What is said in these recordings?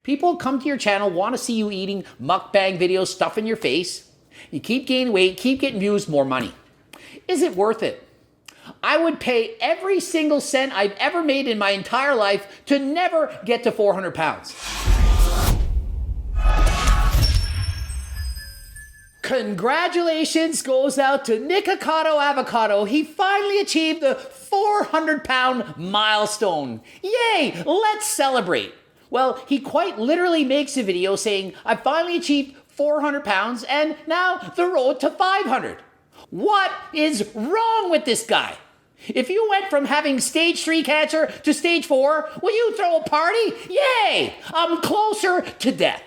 People come to your channel, want to see you eating mukbang videos, stuff in your face. You keep gaining weight, keep getting views, more money. Is it worth it? I would pay every single cent I've ever made in my entire life to never get to 400 pounds. Congratulations goes out to Nikocado Avocado. He finally achieved the 400-pound milestone. Yay, let's celebrate. Well, he quite literally makes a video saying, I finally achieved 400 pounds and now the road to 500. What is wrong with this guy? If you went from having stage 3 cancer to stage 4, will you throw a party? Yay, I'm closer to death.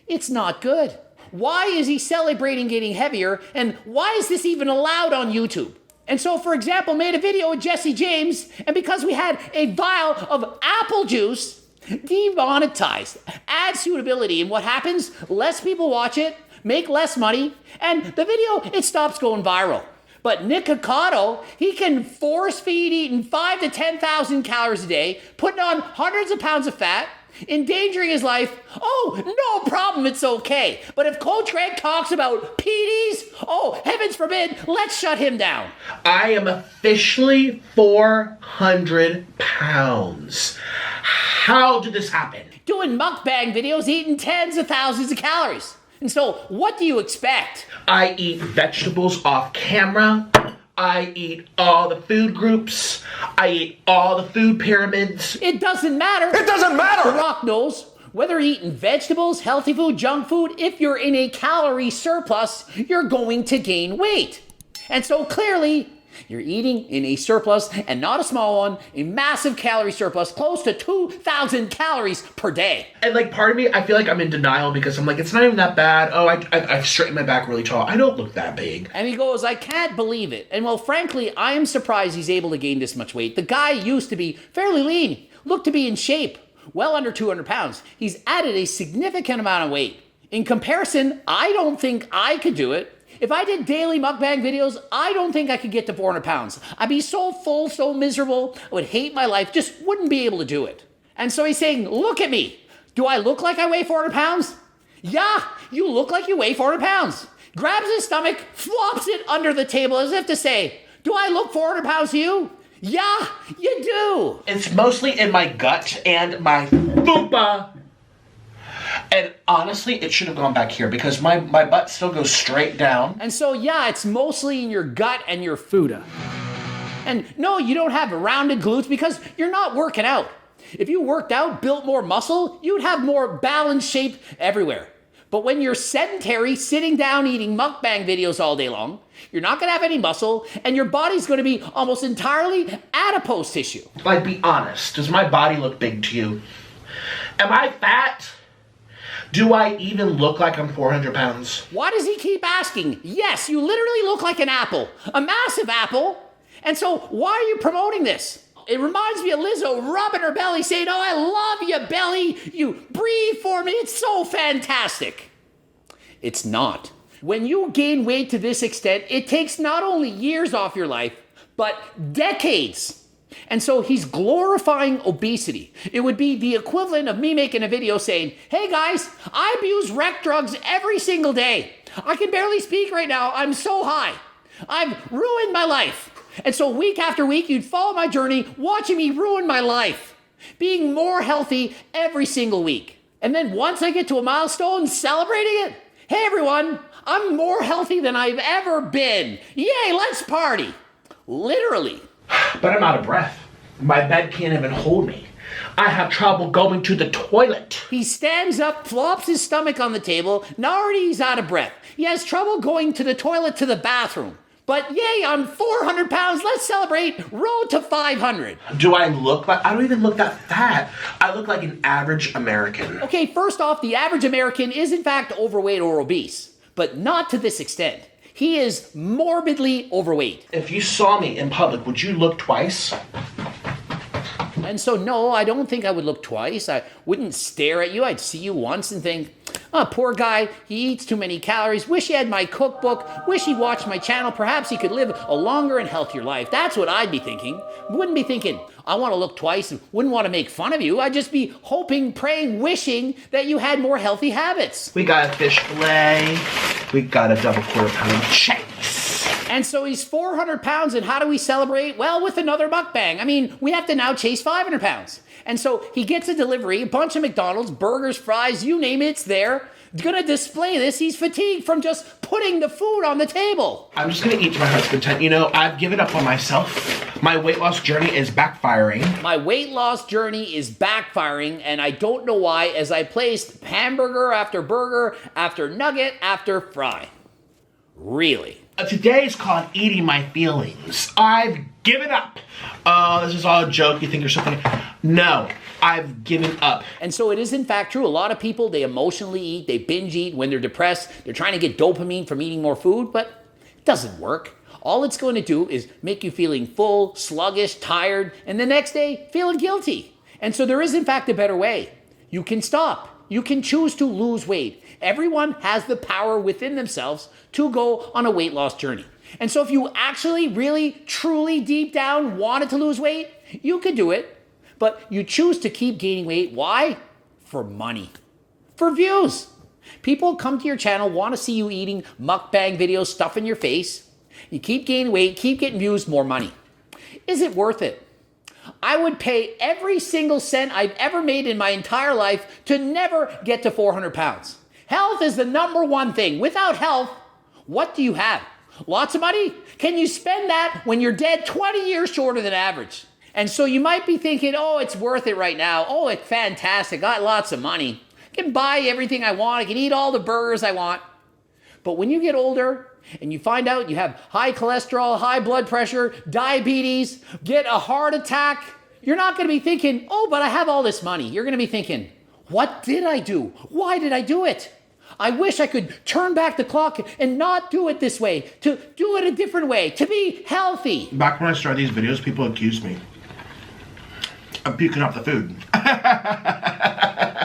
It's not good. Why is he celebrating getting heavier, and why is this even allowed on YouTube? And so, for example, made a video with Jesse James, and because we had a vial of apple juice, demonetized. Ad suitability, and what happens? Less people watch it, make less money, and the video, it stops going viral. But Nikocado, he can force feed eating 5,000 to 10,000 calories a day, putting on hundreds of pounds of fat, endangering his life. Oh, no problem, it's okay. But if Coach Greg talks about PDs, oh, heavens forbid, let's shut him down. I am officially 400 pounds. How did this happen? Doing mukbang videos, eating tens of thousands of calories. And so, what do you expect? I eat vegetables off camera. I eat all the food groups. I eat all the food pyramids. It doesn't matter. It doesn't matter! The Rock knows. Whether eating vegetables, healthy food, junk food, if you're in a calorie surplus, you're going to gain weight. And so clearly, you're eating in a surplus, and not a small one, a massive calorie surplus, close to 2,000 calories per day. And like part of me, I feel like I'm in denial because I'm like, it's not even that bad. Oh, I've straightened my back really tall. I don't look that big. And he goes, I can't believe it. And well, frankly, I am surprised he's able to gain this much weight. The guy used to be fairly lean, looked to be in shape, well under 200 pounds. He's added a significant amount of weight. In comparison, I don't think I could do it. If I did daily mukbang videos, I don't think I could get to 400 pounds. I'd be so full, so miserable, I would hate my life, just wouldn't be able to do it. And so he's saying, look at me. Do I look like I weigh 400 pounds? Yeah, you look like you weigh 400 pounds. Grabs his stomach, flops it under the table as if to say, do I look 400 pounds to you? Yeah, you do. It's mostly in my gut and my fupa. And honestly, it should have gone back here because my butt still goes straight down. And so, yeah, it's mostly in your gut and your fuda. And no, you don't have rounded glutes because you're not working out. If you worked out, built more muscle, you'd have more balanced shape everywhere. But when you're sedentary, sitting down, eating mukbang videos all day long, you're not gonna have any muscle, and your body's gonna be almost entirely adipose tissue. Like, be honest, does my body look big to you? Am I fat? Do I even look like I'm 400 pounds? Why does he keep asking? Yes, you literally look like an apple, a massive apple. And so why are you promoting this? It reminds me of Lizzo rubbing her belly saying, oh, I love you, belly. You breathe for me. It's so fantastic. It's not. When you gain weight to this extent, it takes not only years off your life, but decades. And so he's glorifying obesity. It would be the equivalent of me making a video saying, hey guys, I abuse rec drugs every single day. I can barely speak right now. I'm so high. I've ruined my life. And so week after week, you'd follow my journey, watching me ruin my life, being more healthy every single week. And then once I get to a milestone, celebrating it. Hey everyone, I'm more healthy than I've ever been. Yay, let's party. Literally. But I'm out of breath. My bed can't even hold me. I have trouble going to the toilet. He stands up, flops his stomach on the table. Now already he's out of breath. He has trouble going to the toilet, to the bathroom. But yay, I'm 400 pounds. Let's celebrate. Road to 500. Do I look like... I don't even look that fat. I look like an average American. Okay, first off, the average American is in fact overweight or obese, but not to this extent. He is morbidly overweight. If you saw me in public, would you look twice? And so, no, I don't think I would look twice. I wouldn't stare at you. I'd see you once and think, Oh, poor guy, he eats too many calories. Wish he had my cookbook. Wish he watched my channel. Perhaps he could live a longer and healthier life. That's what I'd be thinking. Wouldn't be thinking, I want to look twice and wouldn't want to make fun of you. I'd just be hoping, praying, wishing that you had more healthy habits. We got a fish fillet. We got a double quarter pound of chase. And so he's 400 pounds, and how do we celebrate? Well, with another mukbang. I mean, we have to now chase 500 pounds. And so he gets a delivery, a bunch of McDonald's, burgers, fries, you name it, it's there. He's gonna display this. He's fatigued from just putting the food on the table. I'm just gonna eat to my heart's content. You know, I've given up on myself. My weight loss journey is backfiring. My weight loss journey is backfiring, and I don't know why, as I placed hamburger after nugget after fry. Really? Today is called eating my feelings. I've given up. Oh, this is all a joke. You think you're so funny. No, I've given up. And so it is in fact true. A lot of people, they emotionally eat, they binge eat when they're depressed. They're trying to get dopamine from eating more food, but it doesn't work. All it's going to do is make you feeling full, sluggish, tired, and the next day feeling guilty. And so there is in fact a better way. You can stop. You can choose to lose weight. Everyone has the power within themselves to go on a weight loss journey. And so if you actually, really, truly, deep down wanted to lose weight, you could do it. But you choose to keep gaining weight. Why? For money. For views. People come to your channel, want to see you eating mukbang videos, stuff in your face. You keep gaining weight, keep getting views, more money. Is it worth it? I would pay every single cent I've ever made in my entire life to never get to 400 pounds. Health is the number one thing. Without health, what do you have? Lots of money? Can you spend that when you're dead 20 years shorter than average? And so you might be thinking, oh, it's worth it right now. Oh, it's fantastic. Got lots of money. I can buy everything I want. I can eat all the burgers I want. But when you get older and you find out you have high cholesterol, high blood pressure, diabetes, get a heart attack, you're not going to be thinking, oh, but I have all this money. You're going to be thinking, what did I do? Why did I do it? I wish I could turn back the clock and not do it this way, to do it a different way, to be healthy. Back when I started these videos, people accused me of puking up the food.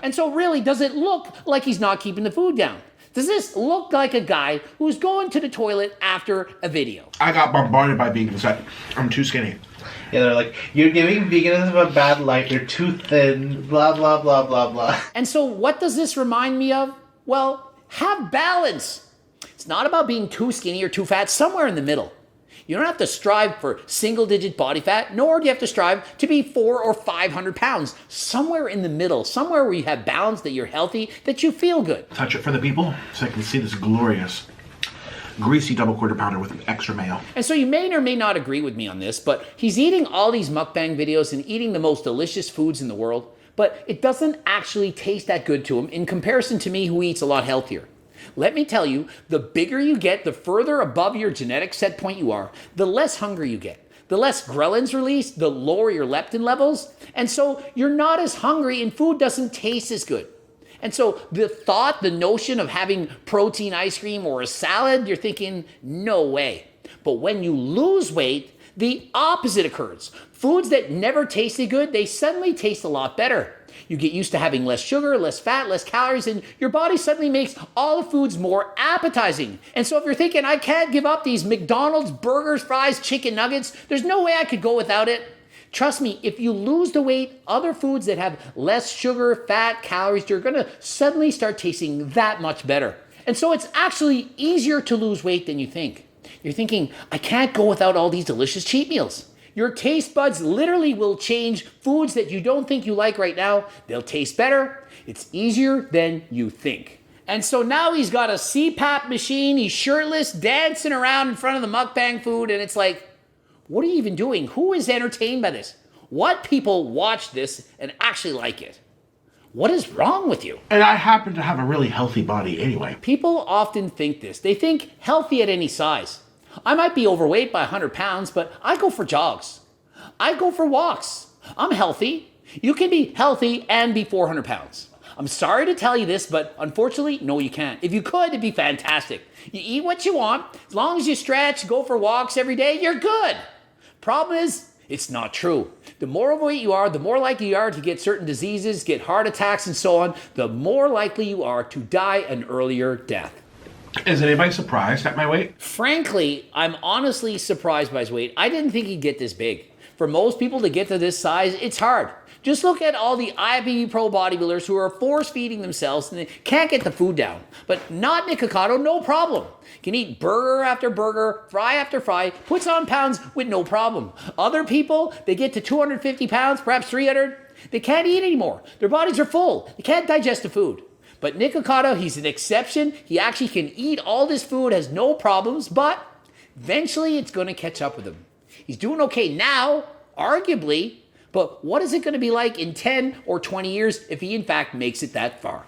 And so really, does it look like he's not keeping the food down? Does this look like a guy who's going to the toilet after a video? I got bombarded by vegans that I'm too skinny. Yeah, they're like, you're giving veganism a bad light, you're too thin, blah, blah, blah, blah, blah. And so what does this remind me of? Well, have balance. It's not about being too skinny or too fat, somewhere in the middle. You don't have to strive for single-digit body fat, nor do you have to strive to be 400 or 500 pounds. Somewhere in the middle, somewhere where you have balance, that you're healthy, that you feel good. Touch it for the people so I can see this glorious, greasy double quarter pounder with extra mayo. And so you may or may not agree with me on this, but he's eating all these mukbang videos and eating the most delicious foods in the world, but it doesn't actually taste that good to him in comparison to me, who eats a lot healthier. Let me tell you, the bigger you get, the further above your genetic set point you are, the less hungry you get. The less ghrelins released, the lower your leptin levels. And so you're not as hungry and food doesn't taste as good. And so the thought, the notion of having protein ice cream or a salad, you're thinking, no way. But when you lose weight, the opposite occurs. Foods that never tasted good, they suddenly taste a lot better. You get used to having less sugar, less fat, less calories, and your body suddenly makes all the foods more appetizing. And so if you're thinking, I can't give up these McDonald's burgers, fries, chicken nuggets, there's no way I could go without it. Trust me, if you lose the weight, other foods that have less sugar, fat, calories, you're gonna suddenly start tasting that much better. And so it's actually easier to lose weight than you think. You're thinking, I can't go without all these delicious cheat meals. Your taste buds literally will change. Foods that you don't think you like right now, they'll taste better. It's easier than you think. And so now he's got a CPAP machine, he's shirtless, dancing around in front of the mukbang food, and it's like, what are you even doing? Who is entertained by this? What people watch this and actually like it? What is wrong with you? And I happen to have a really healthy body anyway. People often think this. They think healthy at any size. I might be overweight by 100 pounds, but I go for jogs. I go for walks. I'm healthy. You can be healthy and be 400 pounds. I'm sorry to tell you this, but unfortunately, no, you can't. If you could, it'd be fantastic. You eat what you want. As long as you stretch, go for walks every day, you're good. Problem is, It's not true. The more overweight you are, the more likely you are to get certain diseases, get heart attacks and so on, the more likely you are to die an earlier death. Is anybody surprised at my weight? Frankly, I'm honestly surprised by his weight. I didn't think he'd get this big. For most people to get to this size, it's hard. Just look at all the IFBB Pro bodybuilders who are force-feeding themselves and they can't get the food down. But not Nikocado, no problem. Can eat burger after burger, fry after fry, puts on pounds with no problem. Other people, they get to 250 pounds, perhaps 300, they can't eat anymore. Their bodies are full. They can't digest the food. But Nikocado, he's an exception. He actually can eat all this food, has no problems, but eventually it's going to catch up with him. He's doing okay now, arguably, but what is it going to be like in 10 or 20 years if he in fact makes it that far?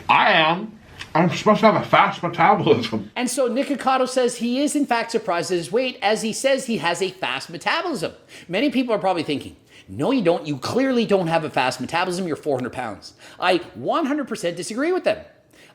I'm supposed to have a fast metabolism. And so Nikocado says he is in fact surprised at his weight, as he says he has a fast metabolism. Many people are probably thinking, no, you don't. You clearly don't have a fast metabolism. You're 400 pounds. I 100% disagree with them.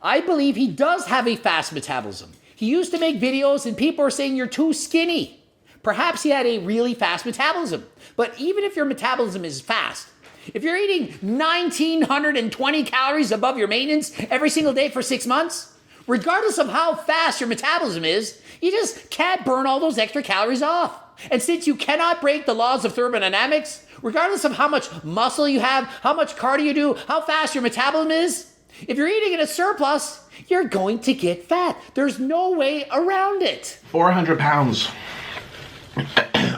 I believe he does have a fast metabolism. He used to make videos and people are saying you're too skinny. Perhaps he had a really fast metabolism. But even if your metabolism is fast, if you're eating 1,920 calories above your maintenance every single day for 6 months, regardless of how fast your metabolism is, you just can't burn all those extra calories off. And since you cannot break the laws of thermodynamics, regardless of how much muscle you have, how much cardio you do, how fast your metabolism is, if you're eating in a surplus, you're going to get fat. There's no way around it. 400 pounds.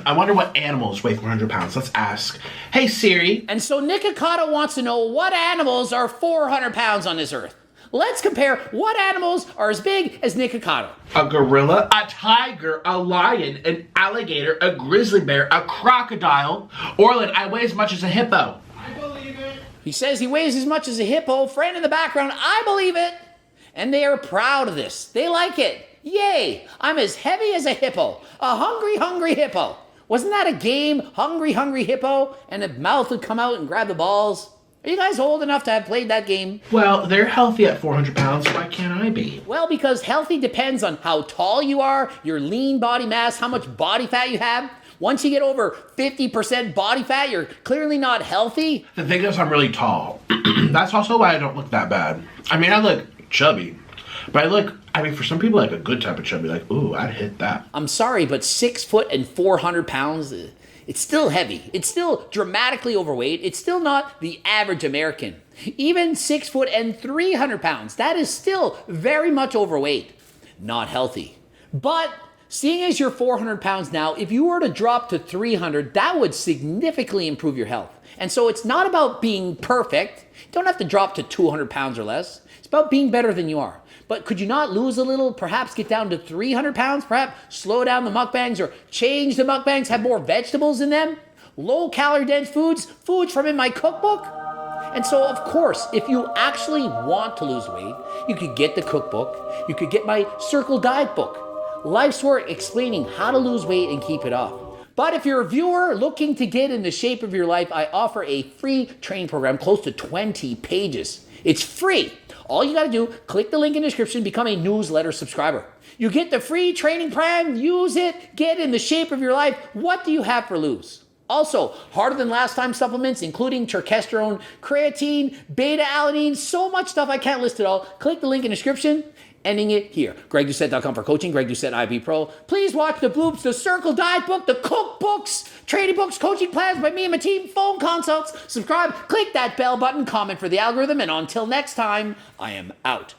I wonder what animals weigh 400 pounds. Let's ask. Hey, Siri. And so Nikocado wants to know what animals are 400 pounds on this earth. Let's compare what animals are as big as Nikocado. A gorilla, a tiger, a lion, an alligator, a grizzly bear, a crocodile. Orland, I weigh as much as a hippo. I believe it. He says he weighs as much as a hippo. Friend in the background, I believe it. And they are proud of this. They like it. Yay, I'm as heavy as a hippo. A hungry, hungry hippo. Wasn't that a game, Hungry, Hungry Hippo? And the mouth would come out and grab the balls. Are you guys old enough to have played that game? Well, they're healthy at 400 pounds. Why can't I be? Well, because healthy depends on how tall you are, your lean body mass, how much body fat you have. Once you get over 50% body fat, you're clearly not healthy. The thing is, I'm really tall. That's also why I don't look that bad. I mean, I look chubby. But for some people, like a good type of chubby, like, ooh, I'd hit that. I'm sorry, but 6 foot and 400 pounds, it's still heavy. It's still dramatically overweight. It's still not the average American. Even 6 foot and 300 pounds, that is still very much overweight. Not healthy. But seeing as you're 400 pounds now, if you were to drop to 300, that would significantly improve your health. And so it's not about being perfect. You don't have to drop to 200 pounds or less. It's about being better than you are. But could you not lose a little, perhaps get down to 300 pounds, perhaps slow down the mukbangs or change the mukbangs, have more vegetables in them? Low-calorie dense foods from in my cookbook? And so, of course, if you actually want to lose weight, you could get the cookbook, you could get my Circle Diet book, Life's Work explaining how to lose weight and keep it off. But if you're a viewer looking to get in the shape of your life, I offer a free training program, close to 20 pages. It's free. All you gotta do, click the link in the description, become a newsletter subscriber. You get the free training plan, use it, get in the shape of your life. What do you have for lose? Also, harder than last time supplements, including terkesterone, creatine, beta-alanine, so much stuff I can't list it all. Click the link in the description. Ending it here. GregDoucette.com for coaching. Greg Doucette, IB Pro. Please watch the bloops, the Circle Diet book, the cookbooks, training books, coaching plans by me and my team, phone consults. Subscribe, click that bell button, comment for the algorithm, and until next time, I am out.